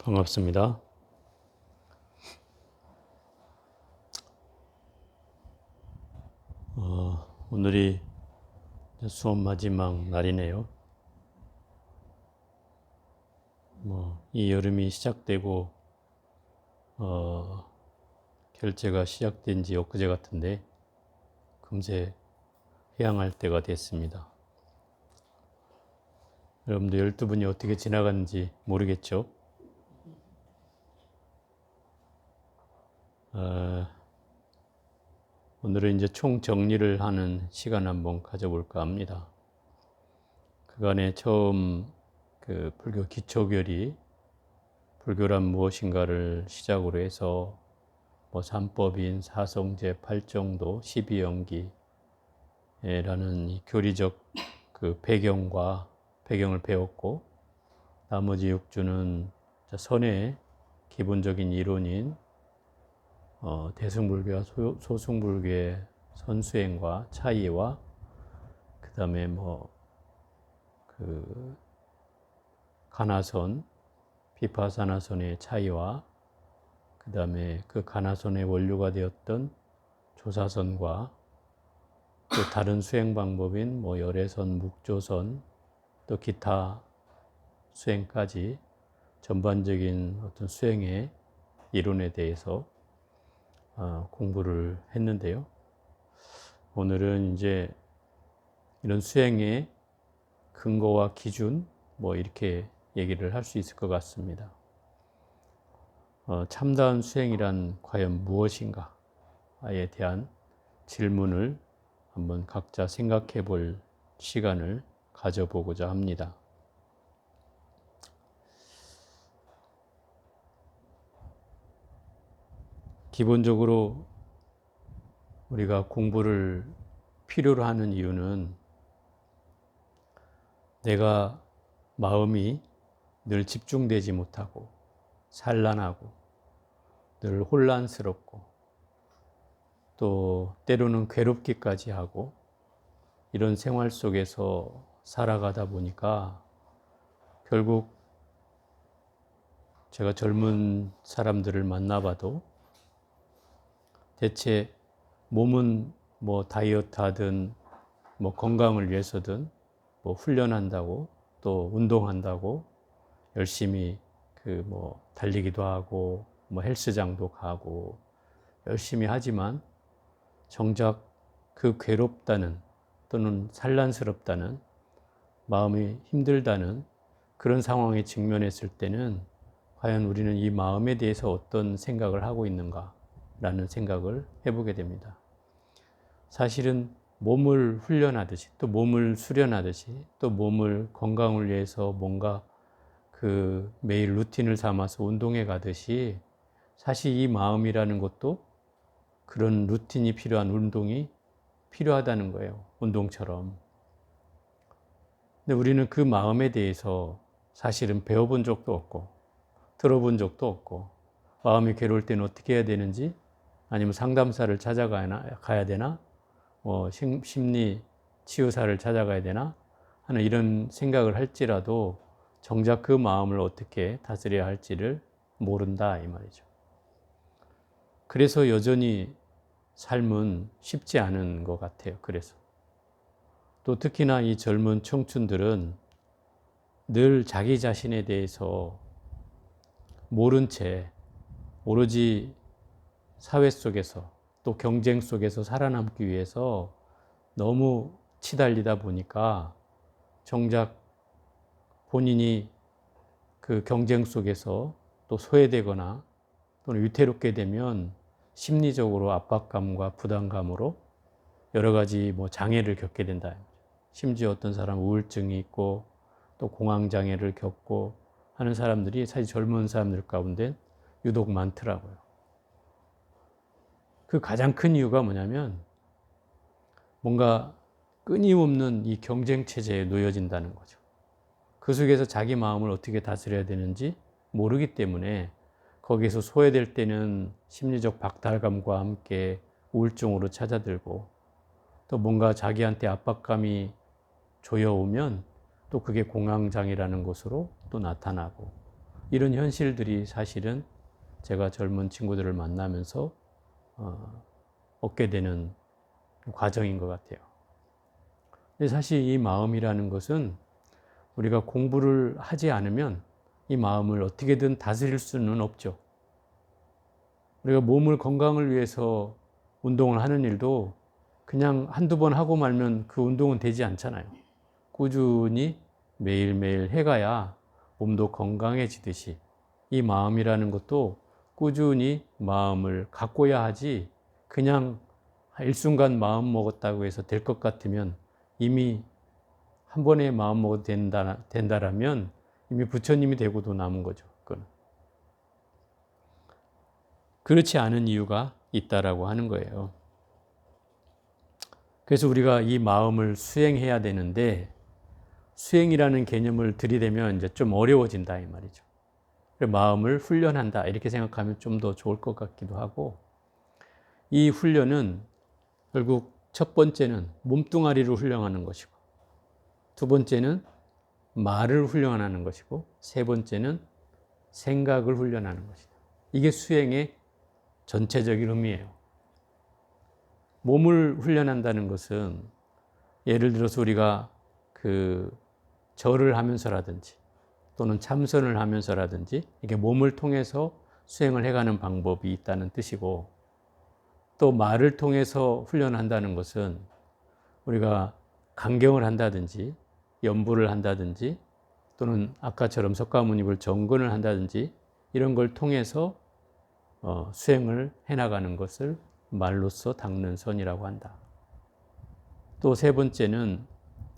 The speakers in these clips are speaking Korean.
반갑습니다. 오늘이 수업 마지막 날이네요. 이 여름이 시작되고, 결제가 시작된 지 엊그제 같은데, 금세 해양할 때가 됐습니다. 여러분도 12분이 어떻게 지나갔는지 모르겠죠? 오늘은 이제 총 정리를 하는 시간 한번 가져볼까 합니다. 그간에 처음 불교 기초결이 불교란 무엇인가를 시작으로 해서 삼법인, 사성제, 팔정도, 12연기라는 이 교리적 배경을 배웠고, 나머지 6주는 선의 기본적인 이론인 대승불교와 소승불교의 선수행과 차이와 그 다음에 가나선, 비파사나선의 차이와 그 다음에 그 가나선의 원류가 되었던 조사선과 또 다른 수행 방법인 열애선, 묵조선, 또 기타 수행까지 전반적인 어떤 수행의 이론에 대해서 공부를 했는데요. 오늘은 이제 이런 수행의 근거와 기준 이렇게 얘기를 할 수 있을 것 같습니다. 참다운 수행이란 과연 무엇인가에 대한 질문을 한번 각자 생각해 볼 시간을 가져보고자 합니다. 기본적으로 우리가 공부를 필요로 하는 이유는 내가 마음이 늘 집중되지 못하고 산란하고 늘 혼란스럽고 또 때로는 괴롭기까지 하고 이런 생활 속에서 살아가다 보니까 결국 제가 젊은 사람들을 만나봐도 대체 몸은 다이어트 하든 건강을 위해서든 훈련한다고 또 운동한다고 열심히 달리기도 하고 헬스장도 가고 열심히 하지만 정작 그 괴롭다는 또는 산란스럽다는 마음이 힘들다는 그런 상황에 직면했을 때는 과연 우리는 이 마음에 대해서 어떤 생각을 하고 있는가 라는 생각을 해보게 됩니다. 사실은 몸을 훈련하듯이 또 몸을 수련하듯이 또 몸을 건강을 위해서 뭔가 매일 루틴을 삼아서 운동해 가듯이 사실 이 마음이라는 것도 그런 루틴이 필요한 운동이 필요하다는 거예요. 운동처럼. 근데 우리는 그 마음에 대해서 사실은 배워본 적도 없고 들어본 적도 없고 마음이 괴로울 때는 어떻게 해야 되는지 아니면 상담사를 찾아가야 되나 심리 치유사를 찾아가야 되나 하는 이런 생각을 할지라도 정작 그 마음을 어떻게 다스려야 할지를 모른다 이 말이죠. 그래서 여전히 삶은 쉽지 않은 것 같아요. 그래서 또 특히나 이 젊은 청춘들은 늘 자기 자신에 대해서 모른 채 오로지 사회 속에서 또 경쟁 속에서 살아남기 위해서 너무 치달리다 보니까 정작 본인이 그 경쟁 속에서 또 소외되거나 또는 위태롭게 되면 심리적으로 압박감과 부담감으로 여러 가지 장애를 겪게 된다. 심지어 어떤 사람은 우울증이 있고 또 공황장애를 겪고 하는 사람들이 사실 젊은 사람들 가운데 유독 많더라고요. 그 가장 큰 이유가 뭐냐면 뭔가 끊임없는 이 경쟁 체제에 놓여진다는 거죠. 그 속에서 자기 마음을 어떻게 다스려야 되는지 모르기 때문에 거기에서 소외될 때는 심리적 박탈감과 함께 우울증으로 찾아들고 또 뭔가 자기한테 압박감이 조여오면 또 그게 공황장애라는 것으로 또 나타나고 이런 현실들이 사실은 제가 젊은 친구들을 만나면서 얻게 되는 과정인 것 같아요. 근데 사실 이 마음이라는 것은 우리가 공부를 하지 않으면 이 마음을 어떻게든 다스릴 수는 없죠. 우리가 몸을 건강을 위해서 운동을 하는 일도 그냥 한두 번 하고 말면 그 운동은 되지 않잖아요. 꾸준히 매일매일 해가야 몸도 건강해지듯이 이 마음이라는 것도 꾸준히 마음을 가꿔야 하지 그냥 일순간 마음 먹었다고 해서 될 것 같으면 이미 한 번에 마음 먹어도 된다라면 이미 부처님이 되고도 남은 거죠. 그건. 그렇지 않은 이유가 있다라고 하는 거예요. 그래서 우리가 이 마음을 수행해야 되는데 수행이라는 개념을 들이대면 이제 좀 어려워진다 이 말이죠. 마음을 훈련한다 이렇게 생각하면 좀 더 좋을 것 같기도 하고 이 훈련은 결국 첫 번째는 몸뚱아리를 훈련하는 것이고 두 번째는 말을 훈련하는 것이고 세 번째는 생각을 훈련하는 것이다. 이게 수행의 전체적인 의미예요. 몸을 훈련한다는 것은 예를 들어서 우리가 절을 하면서라든지 또는 참선을 하면서라든지 이게 몸을 통해서 수행을 해가는 방법이 있다는 뜻이고 또 말을 통해서 훈련한다는 것은 우리가 강경을 한다든지 연부를 한다든지 또는 아까처럼 석가모니불 정근을 한다든지 이런 걸 통해서 수행을 해나가는 것을 말로써 닦는 선이라고 한다. 또 세 번째는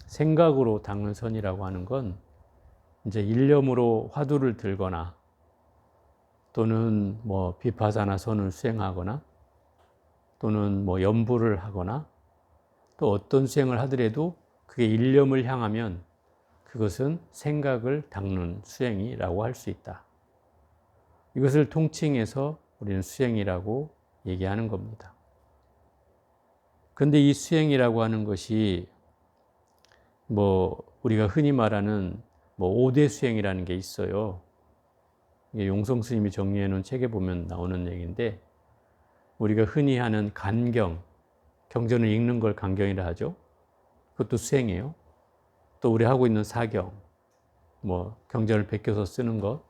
생각으로 닦는 선이라고 하는 건 이제 일념으로 화두를 들거나 또는 뭐 비파사나 선을 수행하거나 또는 뭐 연부를 하거나 또 어떤 수행을 하더라도 그게 일념을 향하면 그것은 생각을 닦는 수행이라고 할 수 있다. 이것을 통칭해서 우리는 수행이라고 얘기하는 겁니다. 그런데 이 수행이라고 하는 것이 뭐 우리가 흔히 말하는 뭐 5대 수행이라는 게 있어요. 이게 용성 스님이 정리해 놓은 책에 보면 나오는 얘기인데 우리가 흔히 하는 간경, 경전을 읽는 걸 간경이라 하죠. 그것도 수행이에요. 또 우리 하고 있는 사경, 뭐 경전을 베껴서 쓰는 것,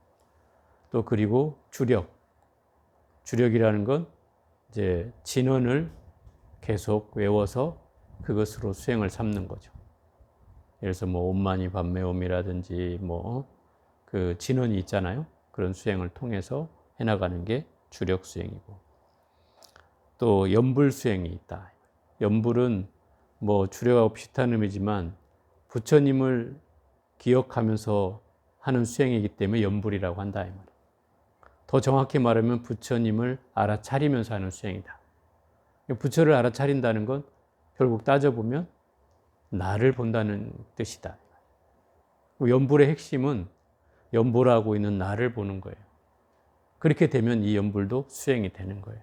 또 그리고 주력이라는 건 이제 진언을 계속 외워서 그것으로 수행을 삼는 거죠. 예를 들어서 뭐 옴마니 밤매옴이라든지 뭐 그 진언이 있잖아요. 그런 수행을 통해서 해나가는 게 주력 수행이고 또 연불 수행이 있다. 연불은 뭐 주력하고 비슷한 의미지만 부처님을 기억하면서 하는 수행이기 때문에 연불이라고 한다 이 말이에요. 더 정확히 말하면 부처님을 알아차리면서 하는 수행이다. 부처를 알아차린다는 건 결국 따져보면 나를 본다는 뜻이다. 연불의 핵심은 연불하고 있는 나를 보는 거예요. 그렇게 되면 이 연불도 수행이 되는 거예요.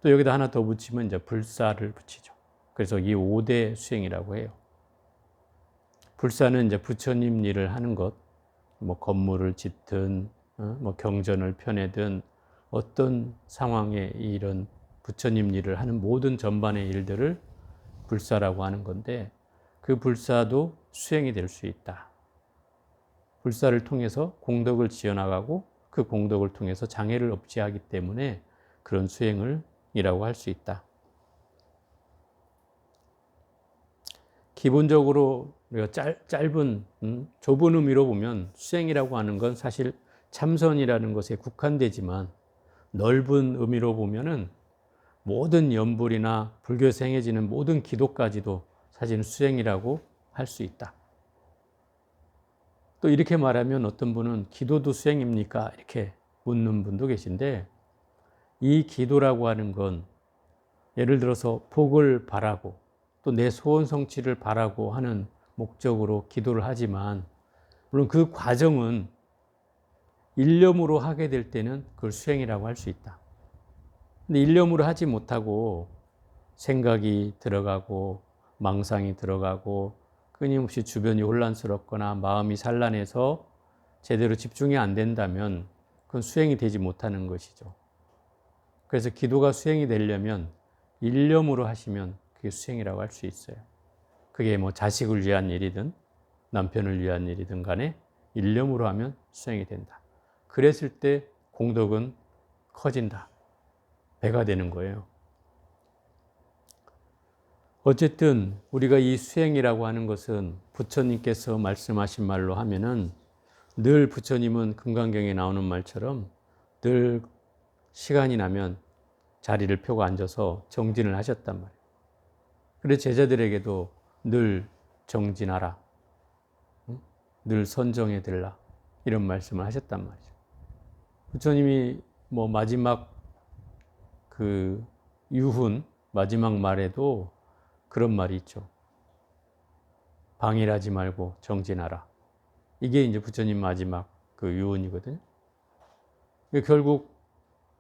또 여기다 하나 더 붙이면 이제 불사를 붙이죠. 그래서 이 5대 수행이라고 해요. 불사는 이제 부처님 일을 하는 것, 뭐 건물을 짓든, 뭐 경전을 펴내든 어떤 상황에 이런 부처님 일을 하는 모든 전반의 일들을 불사라고 하는 건데 그 불사도 수행이 될 수 있다. 불사를 통해서 공덕을 지어나가고 그 공덕을 통해서 장애를 없애하기 때문에 그런 수행을 이라고 할 수 있다. 기본적으로 우리가 짧은 좁은 의미로 보면 수행이라고 하는 건 사실 참선이라는 것에 국한되지만 넓은 의미로 보면은 모든 연불이나 불교에서 행해지는 모든 기도까지도 사실은 수행이라고 할 수 있다. 또 이렇게 말하면 어떤 분은 기도도 수행입니까? 이렇게 묻는 분도 계신데 이 기도라고 하는 건 예를 들어서 복을 바라고 또 내 소원 성취를 바라고 하는 목적으로 기도를 하지만 물론 그 과정은 일념으로 하게 될 때는 그걸 수행이라고 할 수 있다. 근데 일념으로 하지 못하고 생각이 들어가고 망상이 들어가고 끊임없이 주변이 혼란스럽거나 마음이 산란해서 제대로 집중이 안 된다면 그건 수행이 되지 못하는 것이죠. 그래서 기도가 수행이 되려면 일념으로 하시면 그게 수행이라고 할 수 있어요. 그게 뭐 자식을 위한 일이든 남편을 위한 일이든 간에 일념으로 하면 수행이 된다. 그랬을 때 공덕은 커진다. 배가 되는 거예요. 어쨌든 우리가 이 수행이라고 하는 것은 부처님께서 말씀하신 말로 하면은 늘 부처님은 금강경에 나오는 말처럼 늘 시간이 나면 자리를 펴고 앉아서 정진을 하셨단 말이에요. 그래서 제자들에게도 늘 정진하라. 늘 선정해 들라. 이런 말씀을 하셨단 말이죠. 부처님이 뭐 마지막 그 유훈, 마지막 말에도 그런 말이 있죠. 방일하지 말고 정진하라. 이게 이제 부처님 마지막 그 유언이거든요. 결국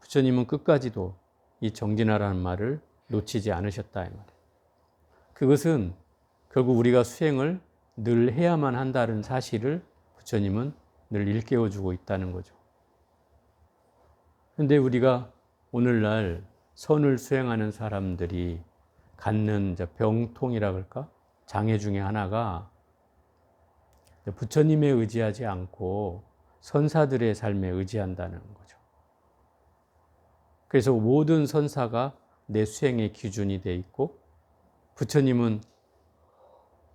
부처님은 끝까지도 이 정진하라는 말을 놓치지 않으셨다 이 말이에요. 그것은 결국 우리가 수행을 늘 해야만 한다는 사실을 부처님은 늘 일깨워주고 있다는 거죠. 그런데 우리가 오늘날 선을 수행하는 사람들이 갖는 병통이라 그럴까? 장애 중에 하나가 부처님에 의지하지 않고 선사들의 삶에 의지한다는 거죠. 그래서 모든 선사가 내 수행의 기준이 돼 있고 부처님은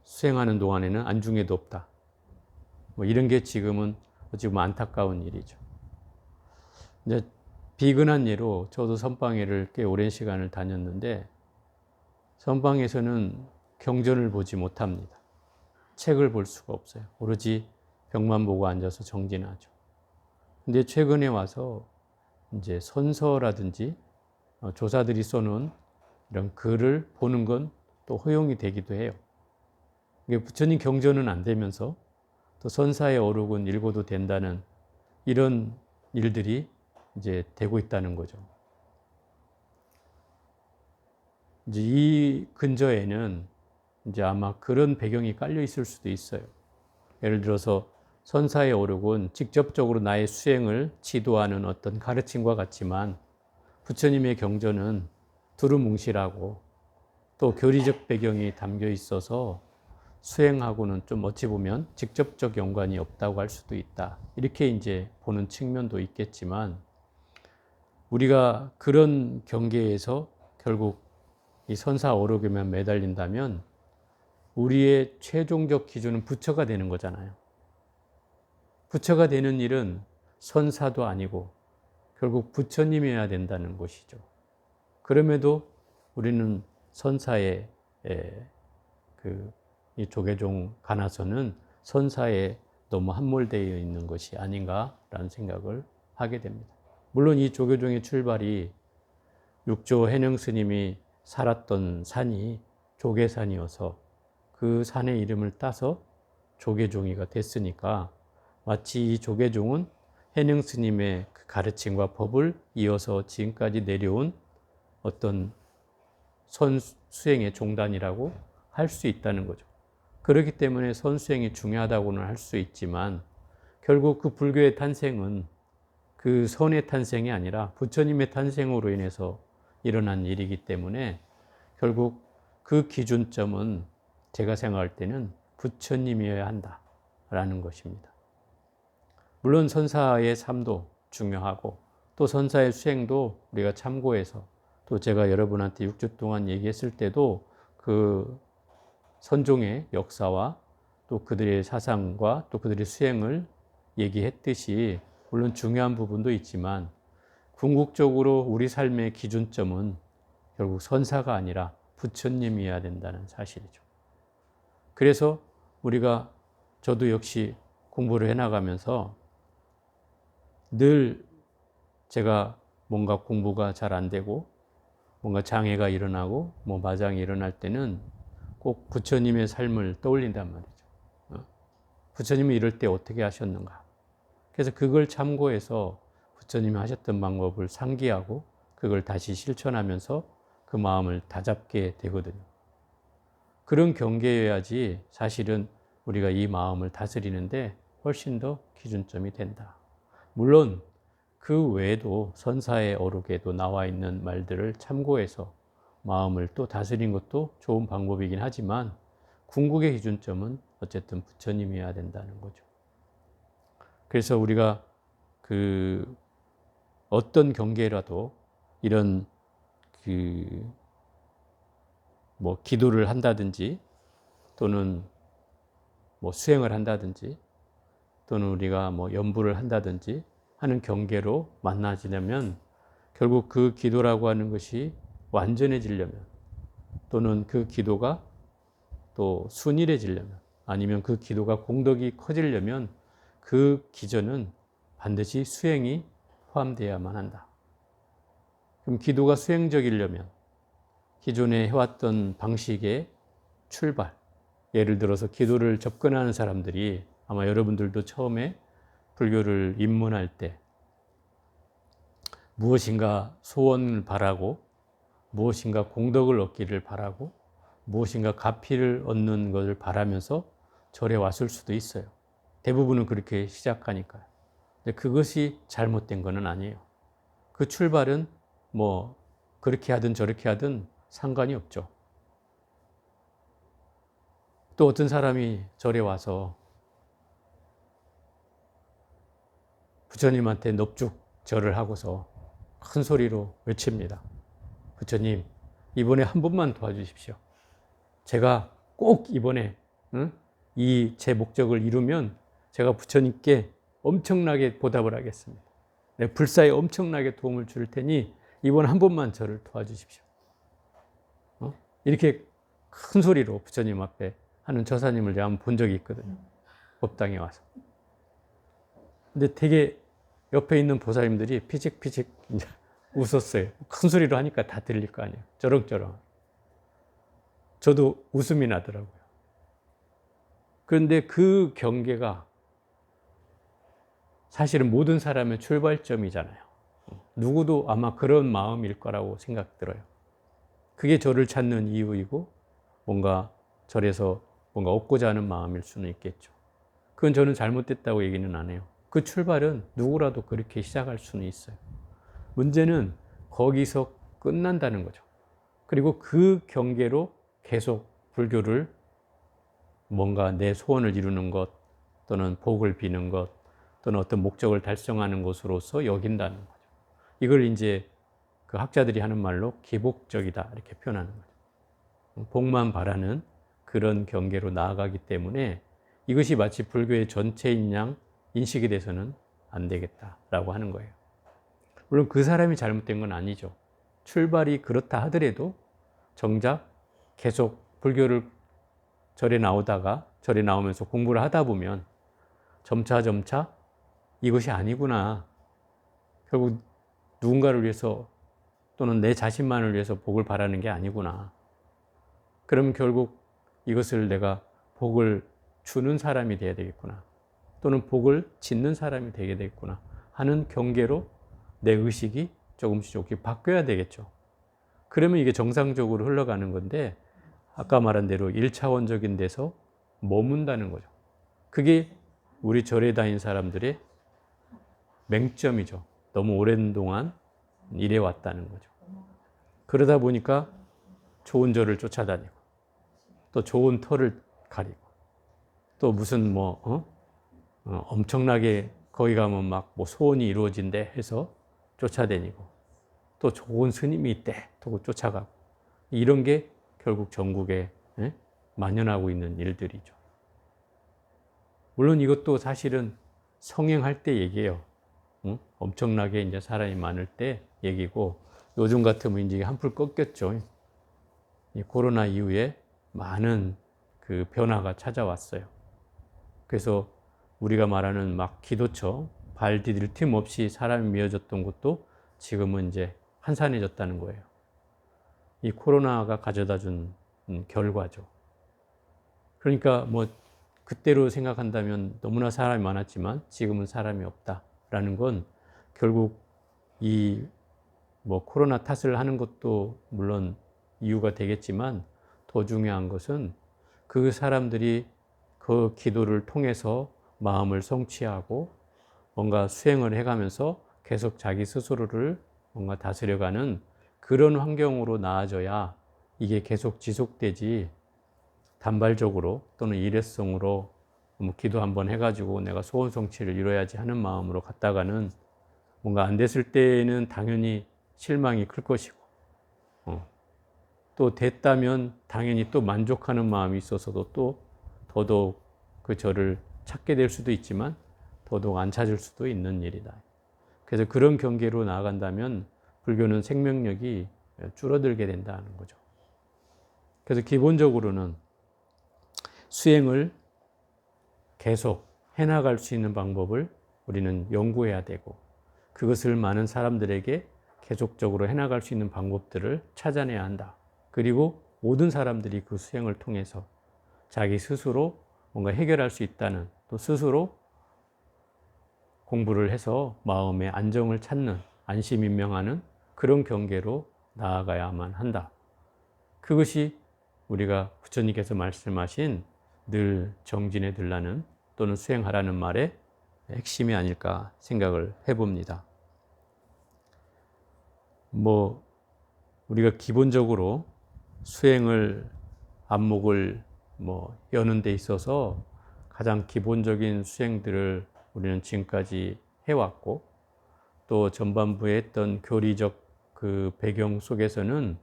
수행하는 동안에는 안중에도 없다. 뭐 이런 게 지금은 어찌 보면 안타까운 일이죠. 이제 비근한 예로 저도 선방회를 꽤 오랜 시간을 다녔는데 선방에서는 경전을 보지 못합니다. 책을 볼 수가 없어요. 오로지 벽만 보고 앉아서 정진하죠. 근데 최근에 와서 이제 선서라든지 조사들이 써놓은 이런 글을 보는 건 또 허용이 되기도 해요. 부처님 경전은 안 되면서 또 선사의 어록은 읽어도 된다는 이런 일들이 이제 되고 있다는 거죠. 이제 이 근저에는 이제 아마 그런 배경이 깔려 있을 수도 있어요. 예를 들어서 선사의 어록은 직접적으로 나의 수행을 지도하는 어떤 가르침과 같지만 부처님의 경전은 두루뭉실하고 또 교리적 배경이 담겨 있어서 수행하고는 좀 어찌 보면 직접적 연관이 없다고 할 수도 있다. 이렇게 이제 보는 측면도 있겠지만 우리가 그런 경계에서 결국 이 선사 어록에만 매달린다면 우리의 최종적 기준은 부처가 되는 거잖아요. 부처가 되는 일은 선사도 아니고 결국 부처님이어야 된다는 것이죠. 그럼에도 우리는 선사의 이 조계종 가나서는 선사에 너무 함몰되어 있는 것이 아닌가라는 생각을 하게 됩니다. 물론 이 조계종의 출발이 육조 해능 스님이 살았던 산이 조계산이어서 그 산의 이름을 따서 조계종이가 됐으니까 마치 이 조계종은 해능 스님의 그 가르침과 법을 이어서 지금까지 내려온 어떤 선수행의 종단이라고 할 수 있다는 거죠. 그렇기 때문에 선수행이 중요하다고는 할 수 있지만 결국 그 불교의 탄생은 그 선의 탄생이 아니라 부처님의 탄생으로 인해서 일어난 일이기 때문에 결국 그 기준점은 제가 생각할 때는 부처님이어야 한다라는 것입니다. 물론 선사의 삶도 중요하고 또 선사의 수행도 우리가 참고해서 또 제가 여러분한테 6주 동안 얘기했을 때도 그 선종의 역사와 또 그들의 사상과 또 그들의 수행을 얘기했듯이 물론 중요한 부분도 있지만 궁극적으로 우리 삶의 기준점은 결국 선사가 아니라 부처님이어야 된다는 사실이죠. 그래서 우리가 저도 역시 공부를 해나가면서 늘 제가 뭔가 공부가 잘 안 되고 뭔가 장애가 일어나고 뭐 마장이 일어날 때는 꼭 부처님의 삶을 떠올린단 말이죠. 부처님이 이럴 때 어떻게 하셨는가. 그래서 그걸 참고해서 부처님이 하셨던 방법을 상기하고 그걸 다시 실천하면서 그 마음을 다잡게 되거든요. 그런 경계여야지 사실은 우리가 이 마음을 다스리는데 훨씬 더 기준점이 된다. 물론 그 외에도 선사의 어록에도 나와 있는 말들을 참고해서 마음을 또 다스리는 것도 좋은 방법이긴 하지만 궁극의 기준점은 어쨌든 부처님이어야 된다는 거죠. 그래서 우리가 그 어떤 경계라도 이런 뭐 기도를 한다든지 또는 뭐 수행을 한다든지 또는 우리가 뭐 연부를 한다든지 하는 경계로 만나지려면 결국 그 기도라고 하는 것이 완전해지려면 또는 그 기도가 또 순일해지려면 아니면 그 기도가 공덕이 커지려면 그 기전은 반드시 수행이 포함되어야만 한다. 그럼 기도가 수행적이려면 기존에 해왔던 방식의 출발, 예를 들어서 기도를 접근하는 사람들이 아마 여러분들도 처음에 불교를 입문할 때 무엇인가 소원을 바라고 무엇인가 공덕을 얻기를 바라고 무엇인가 가피를 얻는 것을 바라면서 절에 왔을 수도 있어요. 대부분은 그렇게 시작하니까요. 근데 그것이 잘못된 것은 아니에요. 그 출발은 뭐 그렇게 하든 저렇게 하든 상관이 없죠. 또 어떤 사람이 절에 와서 부처님한테 넙죽 절을 하고서 큰 소리로 외칩니다. 부처님, 이번에 한 번만 도와주십시오. 제가 꼭 이번에 이 제 목적을 이루면 제가 부처님께 엄청나게 보답을 하겠습니다. 네, 불사에 엄청나게 도움을 줄 테니 이번 한 번만 저를 도와주십시오. 이렇게 큰 소리로 부처님 앞에 하는 저사님을 제가 한번 본 적이 있거든요. 법당에 와서. 근데 되게 옆에 있는 보살님들이 피직피직 이제 웃었어요. 큰 소리로 하니까 다 들릴 거 아니에요. 저렁저렁. 저도 웃음이 나더라고요. 그런데 그 경계가 사실은 모든 사람의 출발점이잖아요. 누구도 아마 그런 마음일 거라고 생각 들어요. 그게 저를 찾는 이유이고 뭔가 절에서 뭔가 얻고자 하는 마음일 수는 있겠죠. 그건 저는 잘못됐다고 얘기는 안 해요. 그 출발은 누구라도 그렇게 시작할 수는 있어요. 문제는 거기서 끝난다는 거죠. 그리고 그 경계로 계속 불교를 뭔가 내 소원을 이루는 것 또는 복을 비는 것 또는 어떤 목적을 달성하는 것으로서 여긴다는 거죠. 이걸 이제 그 학자들이 하는 말로 기복적이다 이렇게 표현하는 거죠. 복만 바라는 그런 경계로 나아가기 때문에 이것이 마치 불교의 전체인 양 인식이 돼서는 안 되겠다라고 하는 거예요. 물론 그 사람이 잘못된 건 아니죠. 출발이 그렇다 하더라도 정작 계속 불교를 절에 나오다가 절에 나오면서 공부를 하다 보면 점차 이것이 아니구나. 결국 누군가를 위해서 또는 내 자신만을 위해서 복을 바라는 게 아니구나. 그럼 결국 이것을 내가 복을 주는 사람이 되어야 되겠구나. 또는 복을 짓는 사람이 되게 되겠구나 하는 경계로 내 의식이 조금씩 바뀌어야 되겠죠. 그러면 이게 정상적으로 흘러가는 건데 아까 말한 대로 1차원적인 데서 머문다는 거죠. 그게 우리 절에 다닌 사람들의 맹점이죠. 너무 오랜 동안 이래 왔다는 거죠. 그러다 보니까 좋은 절을 쫓아다니고 또 좋은 터를 가리고 또 무슨 엄청나게 거기 가면 막 뭐 소원이 이루어진대 해서 쫓아다니고 또 좋은 스님이 있대 또 쫓아가고 이런 게 결국 전국에 만연하고 있는 일들이죠. 물론 이것도 사실은 성행할 때 얘기예요. 엄청나게 이제 사람이 많을 때 얘기고 요즘 같으면 이제 한풀 꺾였죠. 이 코로나 이후에 많은 그 변화가 찾아왔어요. 그래서 우리가 말하는 막 기도처 발 디딜 틈 없이 사람이 미어졌던 것도 지금은 이제 한산해졌다는 거예요. 이 코로나가 가져다 준 결과죠. 그러니까 뭐 그때로 생각한다면 너무나 사람이 많았지만 지금은 사람이 없다라는 건 결국 이 뭐 코로나 탓을 하는 것도 물론 이유가 되겠지만 더 중요한 것은 그 사람들이 그 기도를 통해서 마음을 성취하고 뭔가 수행을 해가면서 계속 자기 스스로를 뭔가 다스려가는 그런 환경으로 나아져야 이게 계속 지속되지, 단발적으로 또는 일회성으로 뭐 기도 한번 해가지고 내가 소원 성취를 이뤄야지 하는 마음으로 갔다가는 뭔가 안 됐을 때는 당연히 실망이 클 것이고, 또 됐다면 당연히 또 만족하는 마음이 있어서도 또 더더욱 그 저를 찾게 될 수도 있지만 더더욱 안 찾을 수도 있는 일이다. 그래서 그런 경계로 나아간다면 불교는 생명력이 줄어들게 된다는 거죠. 그래서 기본적으로는 수행을 계속 해나갈 수 있는 방법을 우리는 연구해야 되고, 그것을 많은 사람들에게 계속적으로 해나갈 수 있는 방법들을 찾아내야 한다. 그리고 모든 사람들이 그 수행을 통해서 자기 스스로 뭔가 해결할 수 있다는, 또 스스로 공부를 해서 마음의 안정을 찾는, 안심인명하는 그런 경계로 나아가야만 한다. 그것이 우리가 부처님께서 말씀하신 늘 정진해 들라는 또는 수행하라는 말의 핵심이 아닐까 생각을 해봅니다. 우리가 기본적으로 수행을 안목을 여는 데 있어서 가장 기본적인 수행들을 우리는 지금까지 해왔고, 또 전반부에 했던 교리적 그 배경 속에서는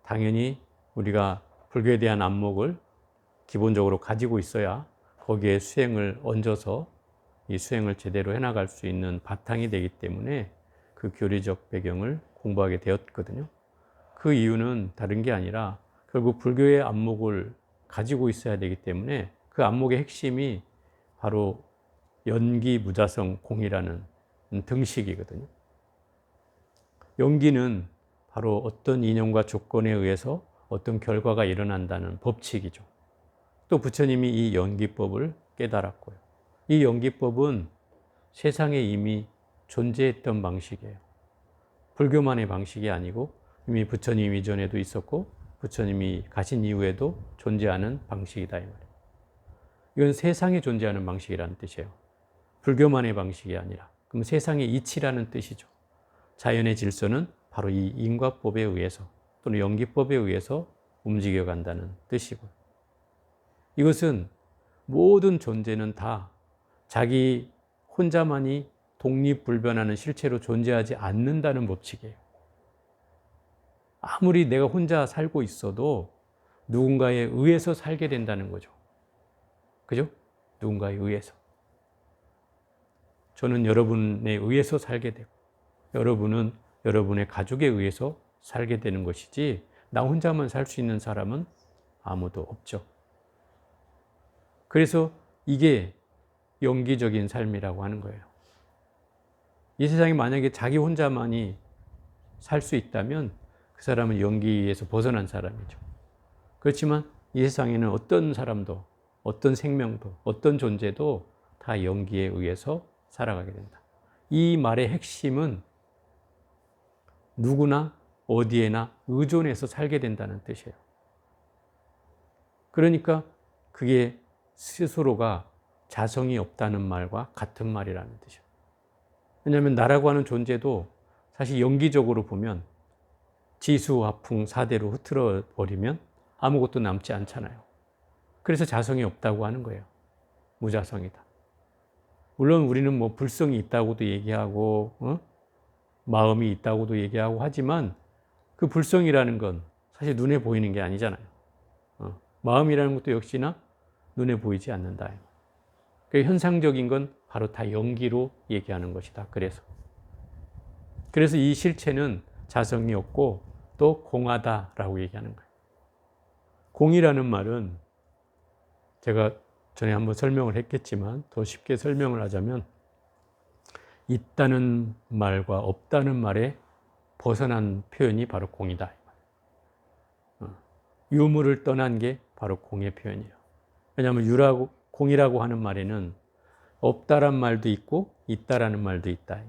당연히 우리가 불교에 대한 안목을 기본적으로 가지고 있어야 거기에 수행을 얹어서 이 수행을 제대로 해나갈 수 있는 바탕이 되기 때문에 그 교리적 배경을 공부하게 되었거든요. 그 이유는 다른 게 아니라 결국 불교의 안목을 가지고 있어야 되기 때문에 그 안목의 핵심이 바로 연기 무자성 공이라는 등식이거든요. 연기는 바로 어떤 인연과 조건에 의해서 어떤 결과가 일어난다는 법칙이죠. 또 부처님이 이 연기법을 깨달았고요. 이 연기법은 세상에 이미 존재했던 방식이에요. 불교만의 방식이 아니고 이미 부처님 이전에도 있었고 부처님이 가신 이후에도 존재하는 방식이다 이 말이에요. 이건 세상에 존재하는 방식이라는 뜻이에요. 불교만의 방식이 아니라. 그럼 세상의 이치라는 뜻이죠. 자연의 질서는 바로 이 인과법에 의해서 또는 연기법에 의해서 움직여 간다는 뜻이고, 이것은 모든 존재는 다 자기 혼자만이 독립불변하는 실체로 존재하지 않는다는 법칙이에요. 아무리 내가 혼자 살고 있어도 누군가에 의해서 살게 된다는 거죠. 그죠? 누군가에 의해서. 저는 여러분에 의해서 살게 되고, 여러분은 여러분의 가족에 의해서 살게 되는 것이지, 나 혼자만 살 수 있는 사람은 아무도 없죠. 그래서 이게 연기적인 삶이라고 하는 거예요. 이 세상에 만약에 자기 혼자만이 살 수 있다면 그 사람은 연기에서 벗어난 사람이죠. 그렇지만 이 세상에는 어떤 사람도, 어떤 생명도, 어떤 존재도 다 연기에 의해서 살아가게 된다. 이 말의 핵심은 누구나 어디에나 의존해서 살게 된다는 뜻이에요. 그러니까 그게 스스로가 자성이 없다는 말과 같은 말이라는 뜻이에요. 왜냐하면 나라고 하는 존재도 사실 연기적으로 보면 지수, 화풍, 사대로 흐트러 버리면 아무것도 남지 않잖아요. 그래서 자성이 없다고 하는 거예요. 무자성이다. 물론 우리는 불성이 있다고도 얘기하고 마음이 있다고도 얘기하고 하지만 그 불성이라는 건 사실 눈에 보이는 게 아니잖아요. 마음이라는 것도 역시나 눈에 보이지 않는다. 그 현상적인 건 바로 다 연기로 얘기하는 것이다. 그래서 이 실체는 자성이 없고 또 공하다라고 얘기하는 거예요. 공이라는 말은 제가 전에 한번 설명을 했겠지만 더 쉽게 설명을 하자면 있다는 말과 없다는 말에 벗어난 표현이 바로 공이다. 유무를 떠난 게 바로 공의 표현이에요. 왜냐하면 공이라고 하는 말에는 없다란 말도 있고 있다라는 말도 있다.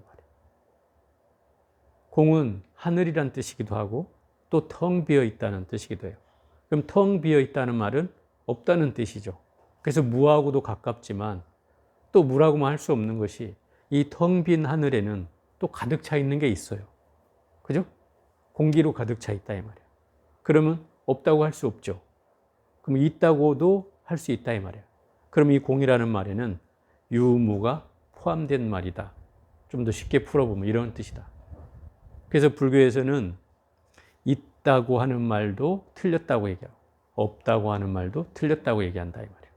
공은 하늘이란 뜻이기도 하고 또 텅 비어 있다는 뜻이기도 해요. 그럼 텅 비어 있다는 말은 없다는 뜻이죠. 그래서 무하고도 가깝지만 또 무라고만 할 수 없는 것이 이 텅 빈 하늘에는 또 가득 차 있는 게 있어요. 그죠? 공기로 가득 차 있다 이 말이에요. 그러면 없다고 할 수 없죠. 그럼 있다고도 할 수 있다 이 말이에요. 그럼 이 공이라는 말에는 유무가 포함된 말이다. 좀 더 쉽게 풀어보면 이런 뜻이다. 그래서 불교에서는 있다고 하는 말도 틀렸다고 얘기하고 없다고 하는 말도 틀렸다고 얘기한다 이 말이에요.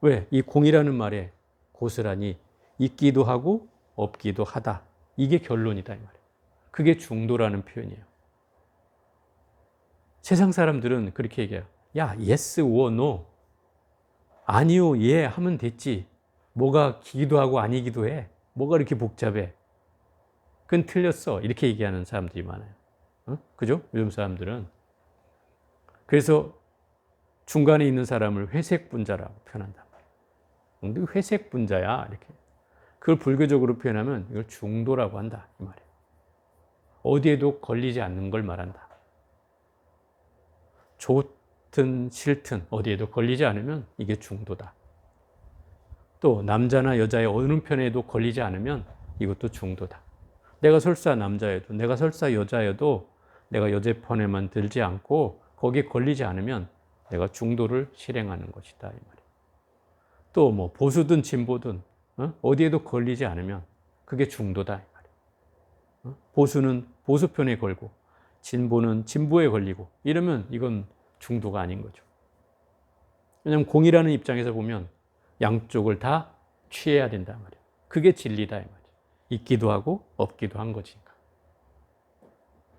왜? 이 공이라는 말에 고스란히 있기도 하고 없기도 하다. 이게 결론이다 이 말이에요. 그게 중도라는 표현이에요. 세상 사람들은 그렇게 얘기해요. 야, yes or no. 아니요, 예 하면 됐지. 뭐가 기기도 하고 아니기도 해. 뭐가 이렇게 복잡해. 그건 틀렸어. 이렇게 얘기하는 사람들이 많아요. 그죠? 요즘 사람들은. 그래서 중간에 있는 사람을 회색 분자라고 표현한단 말이에요. 근데 회색 분자야. 이렇게. 그걸 불교적으로 표현하면 이걸 중도라고 한다. 이 말이에요. 어디에도 걸리지 않는 걸 말한다. 좋든 싫든 어디에도 걸리지 않으면 이게 중도다. 또 남자나 여자의 어느 편에도 걸리지 않으면 이것도 중도다. 내가 설사 남자여도 내가 설사 여자여도 내가 여자 편에만 들지 않고 거기에 걸리지 않으면 내가 중도를 실행하는 것이다 이 말이에요. 또 뭐 보수든 진보든 어디에도 걸리지 않으면 그게 중도다 이 말이에요. 보수는 보수 편에 걸고 진보는 진보에 걸리고 이러면 이건 중도가 아닌 거죠. 왜냐하면 공이라는 입장에서 보면 양쪽을 다 취해야 된단 말이에요. 그게 진리다 이 말이에요. 있기도 하고 없기도 한 것이니까.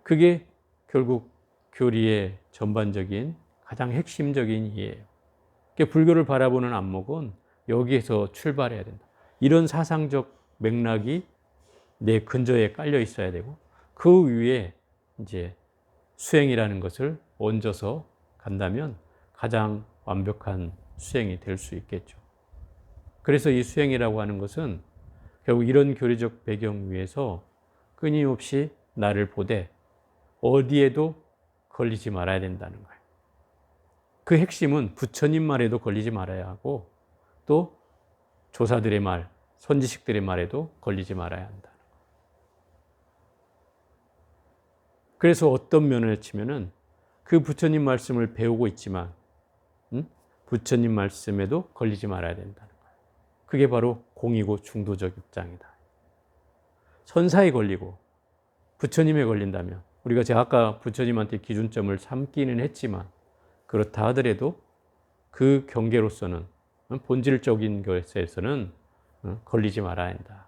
그게 결국 교리의 전반적인 가장 핵심적인 이해예요. 불교를 바라보는 안목은 여기에서 출발해야 된다. 이런 사상적 맥락이 내 근저에 깔려 있어야 되고 그 위에 이제 수행이라는 것을 얹어서 간다면 가장 완벽한 수행이 될 수 있겠죠. 그래서 이 수행이라고 하는 것은 결국 이런 교리적 배경 위에서 끊임없이 나를 보되 어디에도 걸리지 말아야 된다는 거예요. 그 핵심은 부처님 말에도 걸리지 말아야 하고 또 조사들의 말, 선지식들의 말에도 걸리지 말아야 한다. 그래서 어떤 면을 치면은 그 부처님 말씀을 배우고 있지만 부처님 말씀에도 걸리지 말아야 된다는 거예요. 그게 바로 공이고 중도적 입장이다. 선사에 걸리고 부처님에 걸린다면 우리가 제가 아까 부처님한테 기준점을 삼기는 했지만 그렇다 하더라도 그 경계로서는 본질적인 것에서는 걸리지 말아야 한다.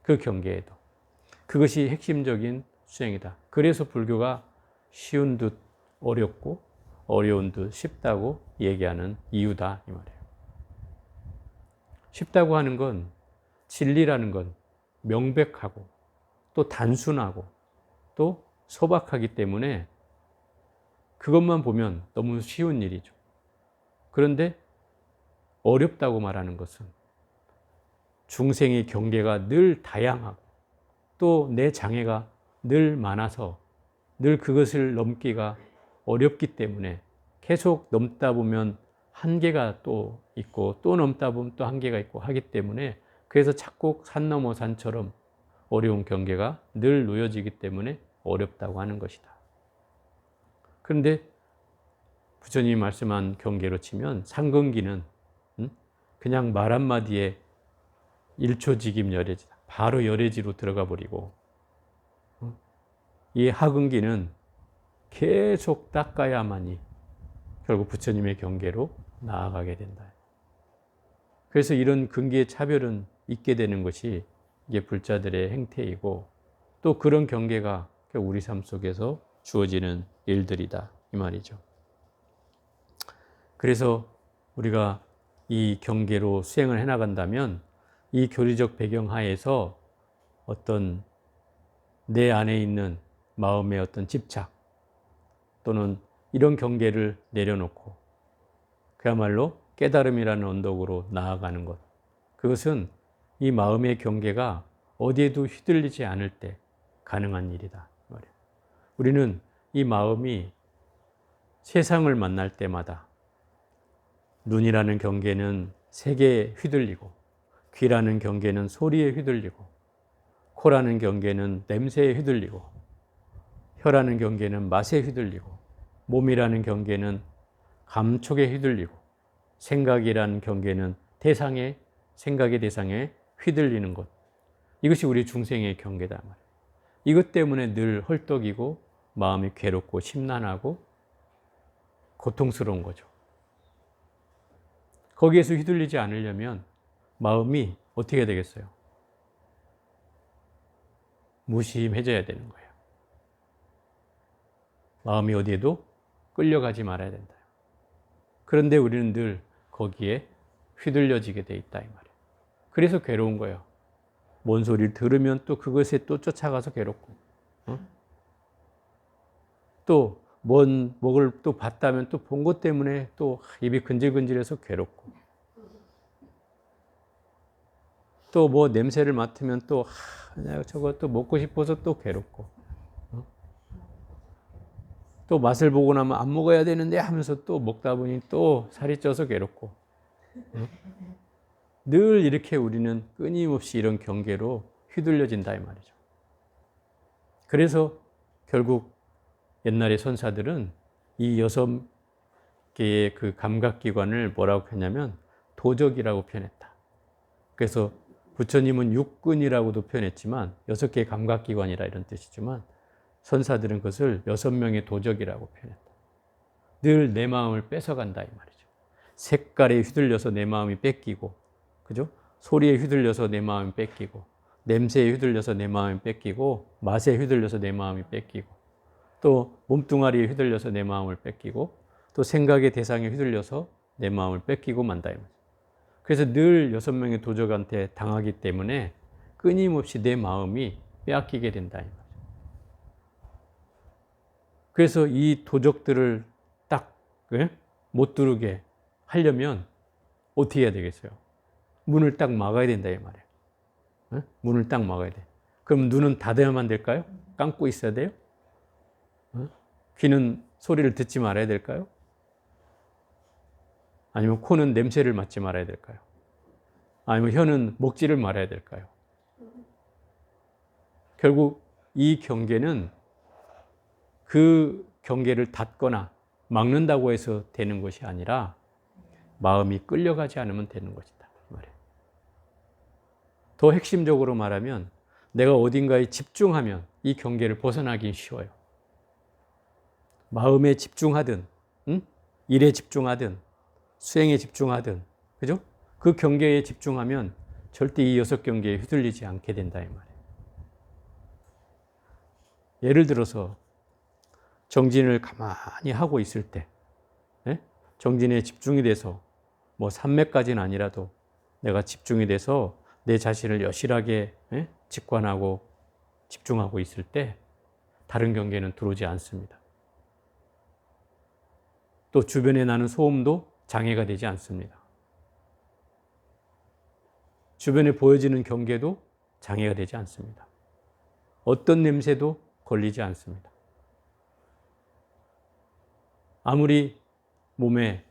그 경계에도. 그것이 핵심적인 수행이다. 그래서 불교가 쉬운 듯 어렵고 어려운 듯 쉽다고 얘기하는 이유다 이 말이에요. 쉽다고 하는 건 진리라는 건 명백하고 또 단순하고 또 소박하기 때문에 그것만 보면 너무 쉬운 일이죠. 그런데 어렵다고 말하는 것은 중생의 경계가 늘 다양하고 또 내 장애가 늘 많아서 늘 그것을 넘기가 어렵기 때문에 계속 넘다 보면 한계가 또 있고 또 넘다 보면 또 한계가 있고 하기 때문에 그래서 자꾸 산 넘어 산처럼 어려운 경계가 늘 놓여지기 때문에 어렵다고 하는 것이다. 그런데 부처님이 말씀한 경계로 치면 상근기는 그냥 말 한마디에 1초직임 열애지다. 바로 열애지로 들어가 버리고 이 하근기는 계속 닦아야만이 결국 부처님의 경계로 나아가게 된다. 그래서 이런 근기의 차별은 있게 되는 것이 이게 불자들의 행태이고 또 그런 경계가 우리 삶 속에서 주어지는 일들이다 이 말이죠. 그래서 우리가 이 경계로 수행을 해나간다면 이 교리적 배경 하에서 어떤 내 안에 있는 마음의 어떤 집착 또는 이런 경계를 내려놓고 그야말로 깨달음이라는 언덕으로 나아가는 것. 그것은 이 마음의 경계가 어디에도 휘둘리지 않을 때 가능한 일이다. 우리는 이 마음이 세상을 만날 때마다 눈이라는 경계는 세계에 휘둘리고 귀라는 경계는 소리에 휘둘리고, 코라는 경계는 냄새에 휘둘리고, 혀라는 경계는 맛에 휘둘리고, 몸이라는 경계는 감촉에 휘둘리고, 생각이라는 경계는 생각의 대상에 휘둘리는 것. 이것이 우리 중생의 경계다 말이에요. 이것 때문에 늘 헐떡이고 마음이 괴롭고 심란하고 고통스러운 거죠. 거기에서 휘둘리지 않으려면 마음이 어떻게 되겠어요? 무심해져야 되는 거예요. 마음이 어디에도 끌려가지 말아야 된다. 그런데 우리는 늘 거기에 휘둘려지게 돼 있다 이 말이에요. 그래서 괴로운 거예요. 뭔 소리를 들으면 또 그것에 또 쫓아가서 괴롭고, 또 뭐를 또 봤다면 또 본 것 때문에 또 입이 근질근질해서 괴롭고, 또 뭐 냄새를 맡으면 또 내가 저거 또 먹고 싶어서 또 괴롭고, 또 맛을 보고 나면 안 먹어야 되는데 하면서 또 먹다 보니 또 살이 쪄서 괴롭고, 늘 이렇게 우리는 끊임없이 이런 경계로 휘둘려진다 이 말이죠. 그래서 결국 옛날의 선사들은 이 6개의 그 감각기관을 뭐라고 했냐면 도적이라고 표현했다. 그래서 부처님은 육근이라고도 표현했지만 6개의 감각기관이라 이런 뜻이지만 선사들은 그것을 6명의 도적이라고 표현했다. 늘 내 마음을 뺏어간다 이 말이죠. 색깔에 휘둘려서 내 마음이 뺏기고, 그죠? 소리에 휘둘려서 내 마음이 뺏기고, 냄새에 휘둘려서 내 마음이 뺏기고, 맛에 휘둘려서 내 마음이 뺏기고, 또 몸뚱아리에 휘둘려서 내 마음을 뺏기고, 또 생각의 대상에 휘둘려서 내 마음을 뺏기고 만다 이 말이죠. 그래서 늘 6명의 도적한테 당하기 때문에 끊임없이 내 마음이 빼앗기게 된다 이 말이죠. 그래서 이 도적들을 딱 못 들게 하려면 어떻게 해야 되겠어요? 문을 딱 막아야 된다 이 말이에요. 문을 딱 막아야 돼. 그럼 눈은 닫아야만 될까요? 감고 있어야 돼요? 귀는 소리를 듣지 말아야 될까요? 아니면 코는 냄새를 맡지 말아야 될까요? 아니면 혀는 먹지를 말아야 될까요? 결국 이 경계는 그 경계를 닫거나 막는다고 해서 되는 것이 아니라 마음이 끌려가지 않으면 되는 것이다. 이 말이에요. 더 핵심적으로 말하면 내가 어딘가에 집중하면 이 경계를 벗어나기 쉬워요. 마음에 집중하든, 일에 집중하든, 수행에 집중하든, 그죠? 그 경계에 집중하면 절대 이 6경계에 휘둘리지 않게 된다 이 말이에요. 예를 들어서 정진을 가만히 하고 있을 때, 정진에 집중이 돼서 뭐 3매까지는 아니라도 내가 집중이 돼서 내 자신을 여실하게 직관하고 집중하고 있을 때 다른 경계는 들어오지 않습니다. 또 주변에 나는 소음도 장애가 되지 않습니다. 주변에 보여지는 경계도 장애가 되지 않습니다. 어떤 냄새도 걸리지 않습니다. 아무리 몸에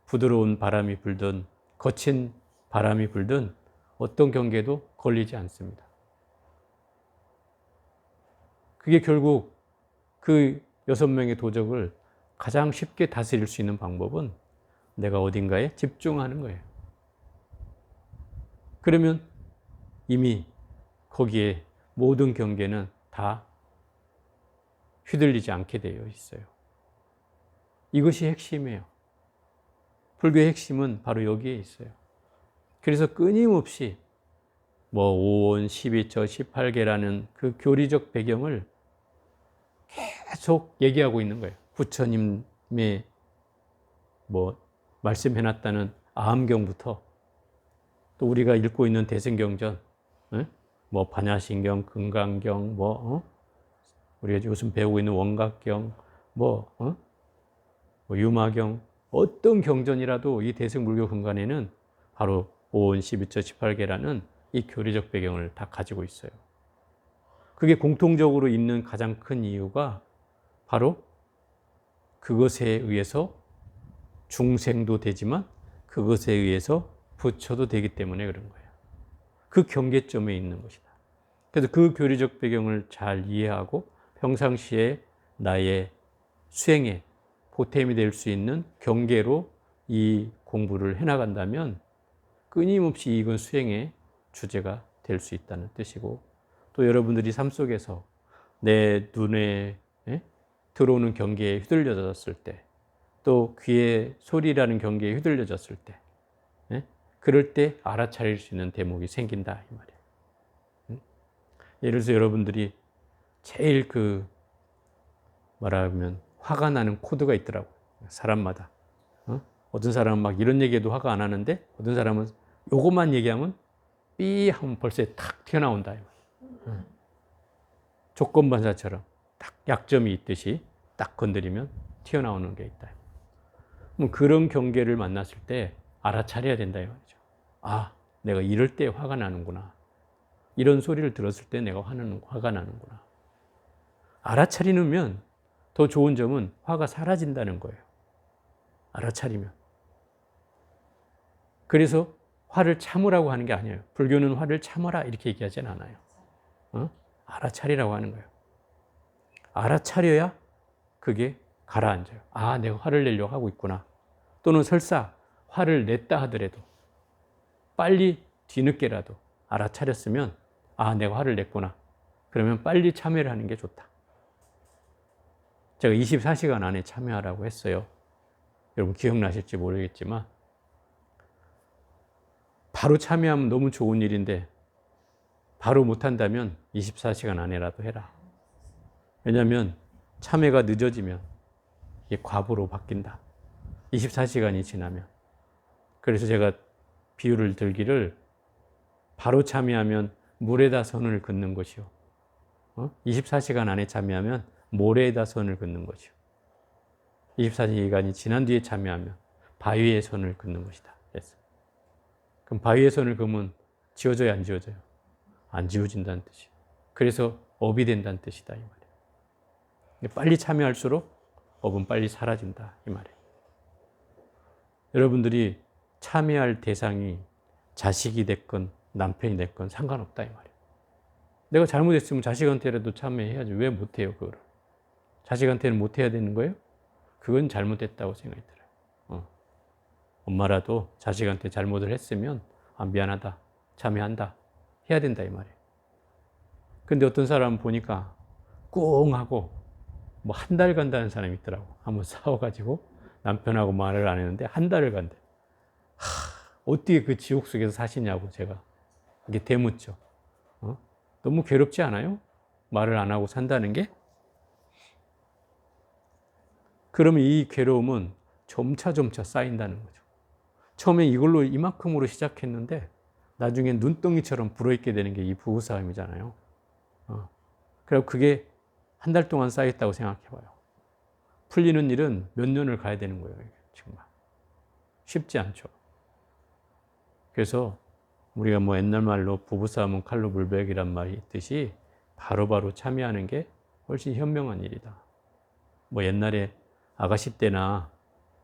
부드러운 바람이 불든 거친 바람이 불든 어떤 경계도 걸리지 않습니다. 그게 결국 그 6명의 도적을 가장 쉽게 다스릴 수 있는 방법은 내가 어딘가에 집중하는 거예요. 그러면 이미 거기에 모든 경계는 다 휘둘리지 않게 되어 있어요. 이것이 핵심이에요. 불교의 핵심은 바로 여기에 있어요. 그래서 끊임없이 뭐 5원, 12처, 18개라는 그 교리적 배경을 계속 얘기하고 있는 거예요. 부처님의 뭐 말씀해놨다는 아함경부터 또 우리가 읽고 있는 대승경전, 뭐 반야신경, 금강경, 우리가 요즘 배우고 있는 원각경, 뭐 유마경, 어떤 경전이라도 이 대승불교 근간에는 바로 5원, 12처, 18개라는 이 교리적 배경을 다 가지고 있어요. 그게 공통적으로 있는 가장 큰 이유가 바로 그것에 의해서 중생도 되지만 그것에 의해서 부처도 되기 때문에 그런 거예요. 그 경계점에 있는 것이다. 그래서 그 교리적 배경을 잘 이해하고 평상시에 나의 수행에 보탬이 될 수 있는 경계로 이 공부를 해나간다면 끊임없이 이건 수행의 주제가 될 수 있다는 뜻이고, 또 여러분들이 삶 속에서 내 눈에 들어오는 경계에 휘둘려졌을 때, 또 귀에 소리라는 경계에 휘둘려졌을 때, 그럴 때 알아차릴 수 있는 대목이 생긴다 이 말이에요. 예를 들어서 여러분들이 제일 말하면 화가 나는 코드가 있더라고요. 사람마다. 어떤 사람은 막 이런 얘기해도 화가 안 하는데, 어떤 사람은 요것만 얘기하면 삐 하면 벌써 탁 튀어나온다. 조건반사처럼 딱 약점이 있듯이 딱 건드리면 튀어나오는 게 있다. 그런 경계를 만났을 때 알아차려야 된다 이거죠. 아, 내가 이럴 때 화가 나는구나. 이런 소리를 들었을 때 내가 화가 나는구나. 알아차리면 더 좋은 점은 화가 사라진다는 거예요. 알아차리면. 그래서 화를 참으라고 하는 게 아니에요. 불교는 화를 참아라 이렇게 얘기하진 않아요. 알아차리라고 하는 거예요. 알아차려야 그게 가라앉아요. 아, 내가 화를 내려고 하고 있구나. 또는 설사 화를 냈다 하더라도 빨리 뒤늦게라도 알아차렸으면 아, 내가 화를 냈구나. 그러면 빨리 참여를 하는 게 좋다. 제가 24시간 안에 참여하라고 했어요. 여러분 기억나실지 모르겠지만 바로 참여하면 너무 좋은 일인데 바로 못한다면 24시간 안에라도 해라. 왜냐하면 참여가 늦어지면 이게 과부로 바뀐다. 24시간이 지나면. 그래서 제가 비유를 들기를 바로 참여하면 물에다 선을 긋는 것이요. 24시간 안에 참여하면 모래에다 선을 긋는 것이요. 24시간이 지난 뒤에 참여하면 바위에 선을 긋는 것이다. 그래서. 그럼 바위에 선을 그으면 지워져요, 안 지워져요? 안 지워진다는 뜻이에요. 그래서 업이 된다는 뜻이다 이 말이에요. 빨리 참여할수록 업은 빨리 사라진다 이 말이에요. 여러분들이 참여할 대상이 자식이 됐건 남편이 됐건 상관없다 이 말이에요. 내가 잘못했으면 자식한테라도 참여해야지. 왜 못해요 그거를? 자식한테는 못해야 되는 거예요? 그건 잘못됐다고 생각이 들어요. 엄마라도 자식한테 잘못을 했으면 아, 미안하다, 참여한다, 해야 된다 이 말이에요. 근데 어떤 사람은 보니까 꿍 하고 뭐 한 달 간다는 사람이 있더라고. 한번 싸워가지고 남편하고 말을 안 했는데 한 달을 간대. 어떻게 그 지옥 속에서 사시냐고 제가 이게 대묻죠. 너무 괴롭지 않아요? 말을 안 하고 산다는 게? 그러면 이 괴로움은 점차 쌓인다는 거죠. 처음에 이걸로 이만큼으로 시작했는데 나중에 눈덩이처럼 불어있게 되는 게 이 부부싸움이잖아요. 그리고 그게 한 달 동안 쌓였다고 생각해봐요. 풀리는 일은 몇 년을 가야 되는 거예요. 정말 쉽지 않죠. 그래서 우리가 뭐 옛날 말로 부부싸움은 칼로 물베기란 말이 있듯이 바로바로 참여하는 게 훨씬 현명한 일이다. 뭐 옛날에 아가씨 때나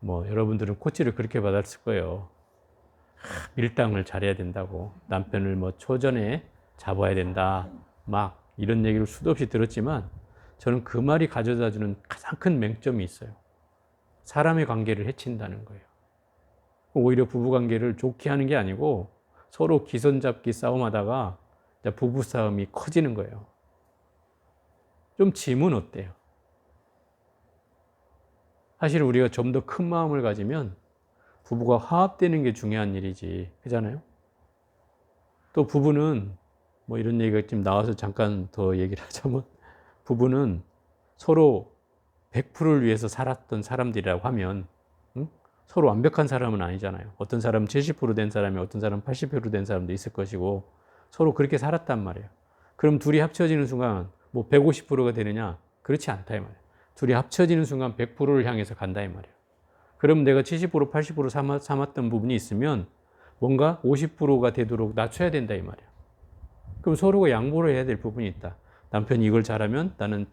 뭐 여러분들은 코치를 그렇게 받았을 거예요. 밀당을 잘해야 된다고. 남편을 뭐 초전에 잡아야 된다. 막 이런 얘기를 수도 없이 들었지만 저는 그 말이 가져다 주는 가장 큰 맹점이 있어요. 사람의 관계를 해친다는 거예요. 오히려 부부관계를 좋게 하는 게 아니고 서로 기선잡기 싸움하다가 부부싸움이 커지는 거예요. 좀 짐은 어때요? 사실 우리가 좀 더 큰 마음을 가지면 부부가 화합되는 게 중요한 일이지. 그잖아요? 또 부부는 뭐 이런 얘기가 지금 나와서 잠깐 더 얘기를 하자면 부부는 서로 100%를 위해서 살았던 사람들이라고 하면 서로 완벽한 사람은 아니잖아요. 어떤 사람은 70%된 사람이 어떤 사람은 80%된 사람도 있을 것이고 서로 그렇게 살았단 말이에요. 그럼 둘이 합쳐지는 순간 뭐 150%가 되느냐? 그렇지 않다 이 말이에요. 둘이 합쳐지는 순간 100%를 향해서 간다 이 말이에요. 그럼 내가 70%, 80% 삼았던 부분이 있으면 뭔가 50%가 되도록 낮춰야 된다 이 말이에요. 그럼 서로가 양보를 해야 될 부분이 있다. 남편이 이걸 잘하면 나는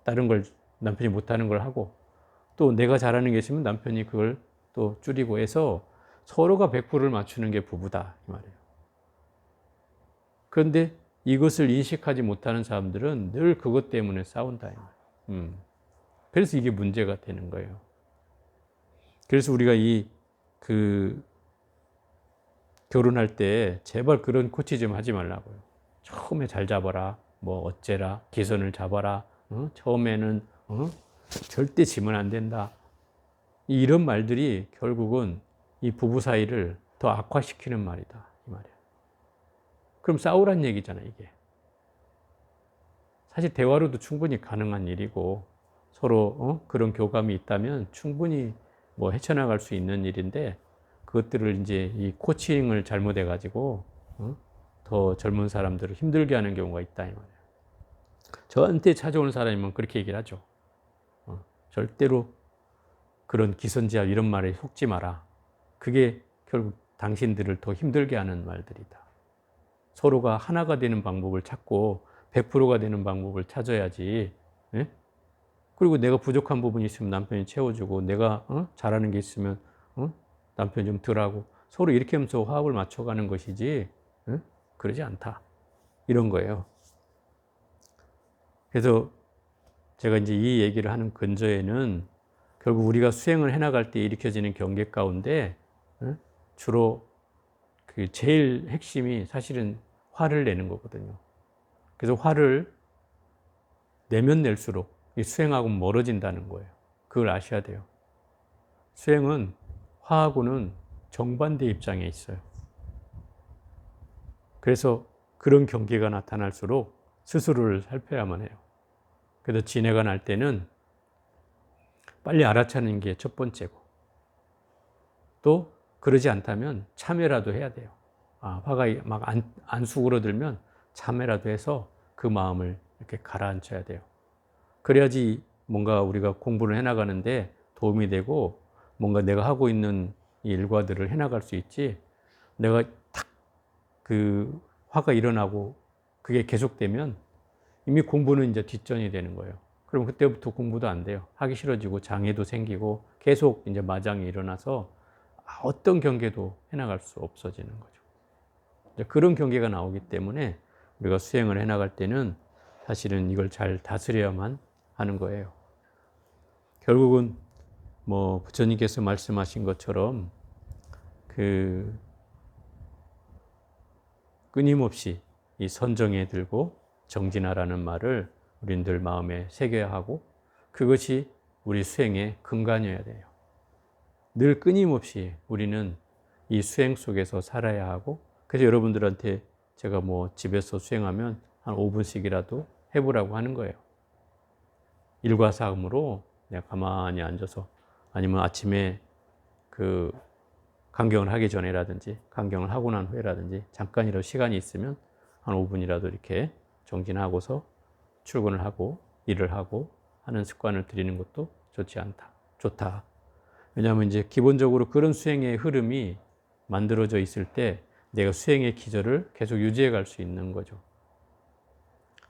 다른 걸 남편이 못하는 걸 하고 또 내가 잘하는 게 있으면 남편이 그걸 또 줄이고 해서 서로가 100%를 맞추는 게 부부다 이 말이에요. 그런데 이것을 인식하지 못하는 사람들은 늘 그것 때문에 싸운다. 그래서 이게 문제가 되는 거예요. 그래서 우리가 결혼할 때 제발 그런 코치 좀 하지 말라고요. 처음에 잘 잡아라. 뭐 어째라. 기선을 잡아라. 처음에는 절대 지면 안 된다. 이런 말들이 결국은 이 부부 사이를 더 악화시키는 말이다. 이 말이야. 그럼 싸우란 얘기잖아, 이게. 사실 대화로도 충분히 가능한 일이고 서로 그런 교감이 있다면 충분히 뭐 헤쳐나갈 수 있는 일인데 그것들을 이제 이 코칭을 잘못해 가지고 더 젊은 사람들을 힘들게 하는 경우가 있다 이 말이에요. 저한테 찾아오는 사람이면 그렇게 얘기를 하죠. 절대로 그런 기선제압 이런 말에 속지 마라. 그게 결국 당신들을 더 힘들게 하는 말들이다. 서로가 하나가 되는 방법을 찾고 100%가 되는 방법을 찾아야지. 예? 그리고 내가 부족한 부분이 있으면 남편이 채워주고 내가 잘하는 게 있으면 남편이 좀 덜하고 서로 이렇게 하면서 화합을 맞춰가는 것이지 그러지 않다. 이런 거예요. 그래서 제가 이제 이 얘기를 하는 근저에는 결국 우리가 수행을 해나갈 때 일으켜지는 경계 가운데 주로 그 제일 핵심이 사실은 화를 내는 거거든요. 그래서 화를 내면 낼수록 이 수행하고 멀어진다는 거예요. 그걸 아셔야 돼요. 수행은 화하고는 정반대 입장에 있어요. 그래서 그런 경계가 나타날수록 스스로를 살펴야만 해요. 그래서 진해가 날 때는 빨리 알아차리는 게 첫 번째고 또 그러지 않다면 참회라도 해야 돼요. 화가 막 안 수그러들면 참회라도 해서 그 마음을 이렇게 가라앉혀야 돼요. 그래야지 뭔가 우리가 공부를 해나가는데 도움이 되고 뭔가 내가 하고 있는 일과들을 해나갈 수 있지. 내가 탁 그 화가 일어나고 그게 계속되면 이미 공부는 이제 뒷전이 되는 거예요. 그럼 그때부터 공부도 안 돼요. 하기 싫어지고 장애도 생기고 계속 이제 마장이 일어나서 어떤 경계도 해나갈 수 없어지는 거죠. 이제 그런 경계가 나오기 때문에 우리가 수행을 해나갈 때는 사실은 이걸 잘 다스려야만 하는 거예요. 결국은 뭐 부처님께서 말씀하신 것처럼 끊임없이 이 선정에 들고 정진하라는 말을 우리들 마음에 새겨야 하고 그것이 우리 수행의 근간이어야 돼요. 늘 끊임없이 우리는 이 수행 속에서 살아야 하고 그래서 여러분들한테 제가 뭐 집에서 수행하면 한 5분씩이라도 해보라고 하는 거예요. 일과사음으로 내가 가만히 앉아서 아니면 아침에 그 강경을 하기 전에라든지 강경을 하고 난 후에라든지 잠깐이라도 시간이 있으면 한 5분이라도 이렇게 정진하고서 출근을 하고 일을 하고 하는 습관을 들이는 것도 좋다. 왜냐하면 이제 기본적으로 그런 수행의 흐름이 만들어져 있을 때 내가 수행의 기절을 계속 유지해 갈 수 있는 거죠.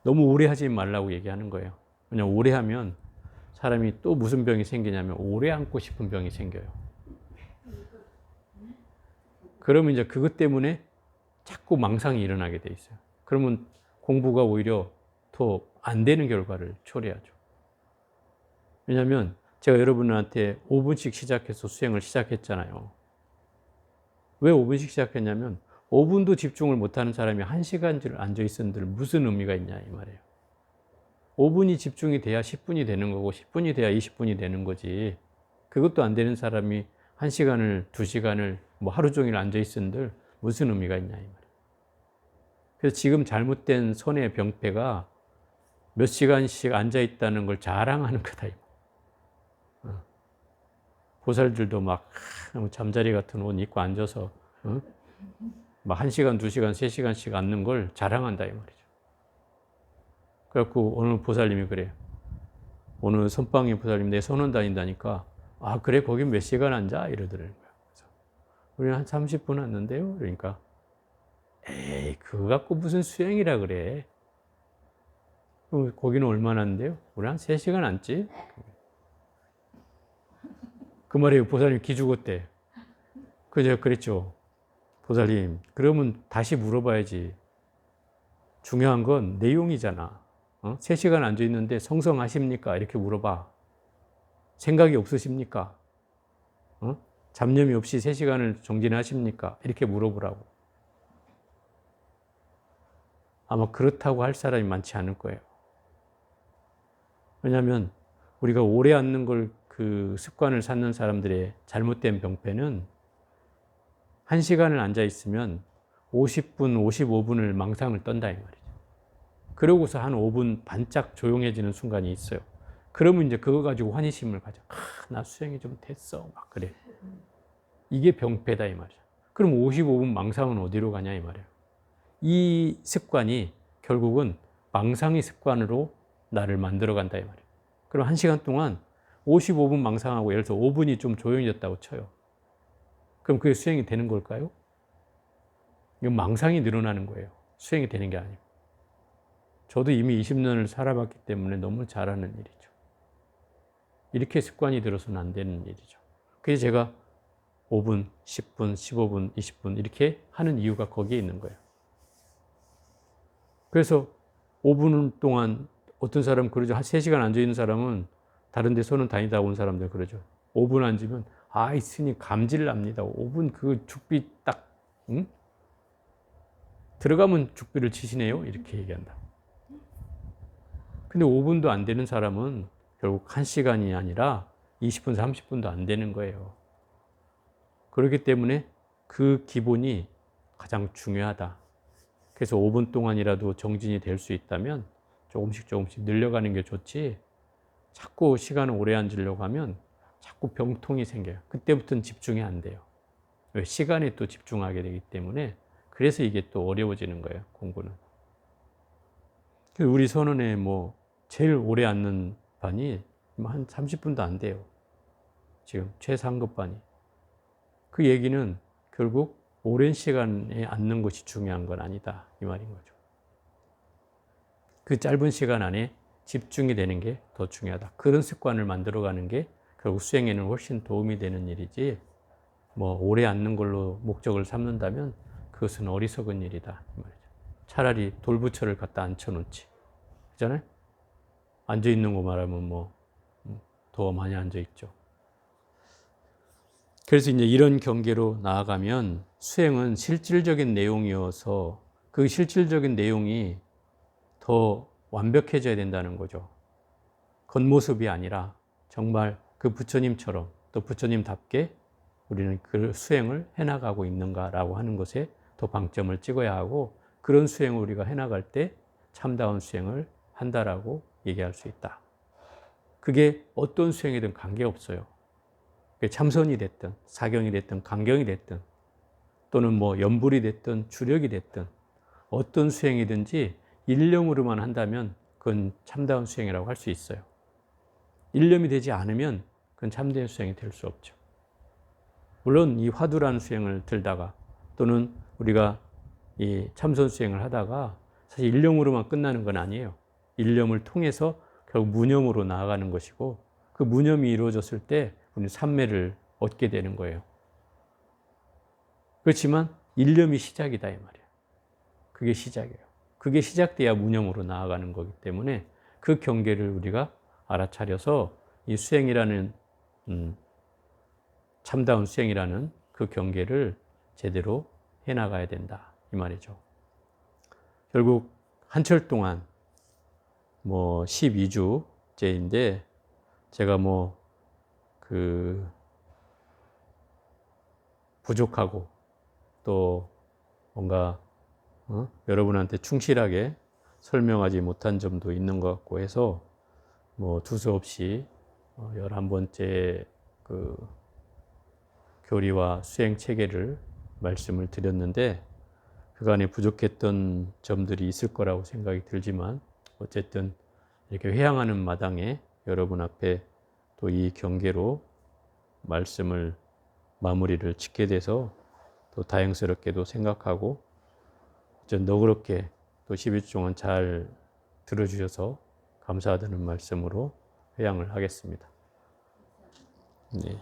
너무 오래 하지 말라고 얘기하는 거예요. 왜냐하면 오래 하면 사람이 또 무슨 병이 생기냐면 오래 앉고 싶은 병이 생겨요. 그러면 이제 그것 때문에 자꾸 망상이 일어나게 돼 있어요. 그러면 공부가 오히려 더 안 되는 결과를 초래하죠. 왜냐하면 제가 여러분한테 5분씩 시작해서 수행을 시작했잖아요. 왜 5분씩 시작했냐면 5분도 집중을 못하는 사람이 1시간을 앉아있었는데 무슨 의미가 있냐 이 말이에요. 5분이 집중이 돼야 10분이 되는 거고 10분이 돼야 20분이 되는 거지. 그것도 안 되는 사람이 1시간을 2시간을 뭐 하루 종일 앉아있었는데 무슨 의미가 있냐 이 말이에요. 그래서 지금 잘못된 선의 병폐가 몇 시간씩 앉아있다는 걸 자랑하는 거다. 보살들도 막 잠자리 같은 옷 입고 앉아서 막 1시간, 2시간, 3시간씩 앉는 걸 자랑한다 이 말이죠. 그래갖고 어느 보살님이 그래요. 어느 선방의 보살님 내 선원 다닌다니까 그래 거긴 몇 시간 앉아? 이러더라고요. 그래서 우리는 한 30분 앉는데요. 그러니까 에이 그거 갖고 무슨 수행이라 그래. 거기는 얼마나 앉는데요? 우리 한 3시간 앉지? 그 말에 보살님 기죽었대. 제가 그랬죠. 보살님, 그러면 다시 물어봐야지. 중요한 건 내용이잖아. 3시간 앉아 있는데 성성하십니까? 이렇게 물어봐. 생각이 없으십니까? 잡념이 없이 3시간을 정진하십니까? 이렇게 물어보라고. 아마 그렇다고 할 사람이 많지 않을 거예요. 왜냐하면 우리가 오래 앉는 걸 그 습관을 쌓는 사람들의 잘못된 병폐는 1시간을 앉아 있으면 50분, 55분을 망상을 떤다 이 말이죠. 그러고서 한 5분 반짝 조용해지는 순간이 있어요. 그러면 이제 그거 가지고 환희심을 가져. 나 수행이 좀 됐어. 막 그래. 이게 병폐다 이 말이죠. 그럼 55분 망상은 어디로 가냐 이 말이에요. 이 습관이 결국은 망상의 습관으로 나를 만들어 간다 이 말이에요. 그럼 1시간 동안 55분 망상하고 예를 들어서 5분이 좀 조용해졌다고 쳐요. 그럼 그게 수행이 되는 걸까요? 이건 망상이 늘어나는 거예요. 수행이 되는 게 아니고. 저도 이미 20년을 살아봤기 때문에 너무 잘 아는 일이죠. 이렇게 습관이 들어서는 안 되는 일이죠. 그래서 제가 5분, 10분, 15분, 20분 이렇게 하는 이유가 거기에 있는 거예요. 그래서 5분 동안 어떤 사람 그러죠. 한 3시간 앉아있는 사람은 다른 데 손은 다니다 온 사람들 그러죠. 5분 앉으면 있으니 감질 납니다. 5분 그 죽비 딱 들어가면 죽비를 치시네요. 이렇게 얘기한다. 근데 5분도 안 되는 사람은 결국 1시간이 아니라 20분, 30분도 안 되는 거예요. 그렇기 때문에 그 기본이 가장 중요하다. 그래서 5분 동안이라도 정진이 될 수 있다면 조금씩 늘려가는 게 좋지, 자꾸 시간을 오래 앉으려고 하면 자꾸 병통이 생겨요. 그때부터는 집중이 안 돼요. 왜? 시간에 또 집중하게 되기 때문에. 그래서 이게 또 어려워지는 거예요, 공부는. 우리 선원에 제일 오래 앉는 반이 한 30분도 안 돼요. 지금 최상급 반이. 그 얘기는 결국 오랜 시간에 앉는 것이 중요한 건 아니다 이 말인 거죠. 그 짧은 시간 안에 집중이 되는 게 더 중요하다. 그런 습관을 만들어가는 게 결국 수행에는 훨씬 도움이 되는 일이지, 오래 앉는 걸로 목적을 삼는다면 그것은 어리석은 일이다 이 말이죠. 차라리 돌부처를 갖다 앉혀놓지. 그잖아요? 앉아있는 거 말하면 더 많이 앉아있죠. 그래서 이제 이런 경계로 나아가면 수행은 실질적인 내용이어서 그 실질적인 내용이 더 완벽해져야 된다는 거죠. 겉모습이 아니라 정말 그 부처님처럼, 또 부처님답게 우리는 그 수행을 해나가고 있는가라고 하는 것에 더 방점을 찍어야 하고, 그런 수행을 우리가 해나갈 때 참다운 수행을 한다라고 얘기할 수 있다. 그게 어떤 수행이든 관계없어요. 참선이 됐든 사경이 됐든 강경이 됐든 또는 연불이 됐든 주력이 됐든 어떤 수행이든지 일념으로만 한다면 그건 참다운 수행이라고 할 수 있어요. 일념이 되지 않으면 그건 참된 수행이 될 수 없죠. 물론 이 화두라는 수행을 들다가 또는 우리가 이 참선 수행을 하다가 사실 일념으로만 끝나는 건 아니에요. 일념을 통해서 결국 무념으로 나아가는 것이고, 그 무념이 이루어졌을 때 우리는 삼매를 얻게 되는 거예요. 그렇지만 일념이 시작이다 이 말이에요. 그게 시작이에요. 그게 시작돼야 무념으로 나아가는 거기 때문에 그 경계를 우리가 알아차려서 이 수행이라는 참다운 수행이라는 그 경계를 제대로 해나가야 된다 이 말이죠. 결국 한철 동안 12주째인데 제가 부족하고 또 뭔가 여러분한테 충실하게 설명하지 못한 점도 있는 것 같고 해서 두서없이 11번째 그 교리와 수행 체계를 말씀을 드렸는데, 그간에 부족했던 점들이 있을 거라고 생각이 들지만 어쨌든 이렇게 회향하는 마당에 여러분 앞에 또 이 경계로 말씀을 마무리를 짓게 돼서 또 다행스럽게도 생각하고, 너그럽게 또 11주 동안 잘 들어주셔서 감사하다는 말씀으로 회향을 하겠습니다. 네.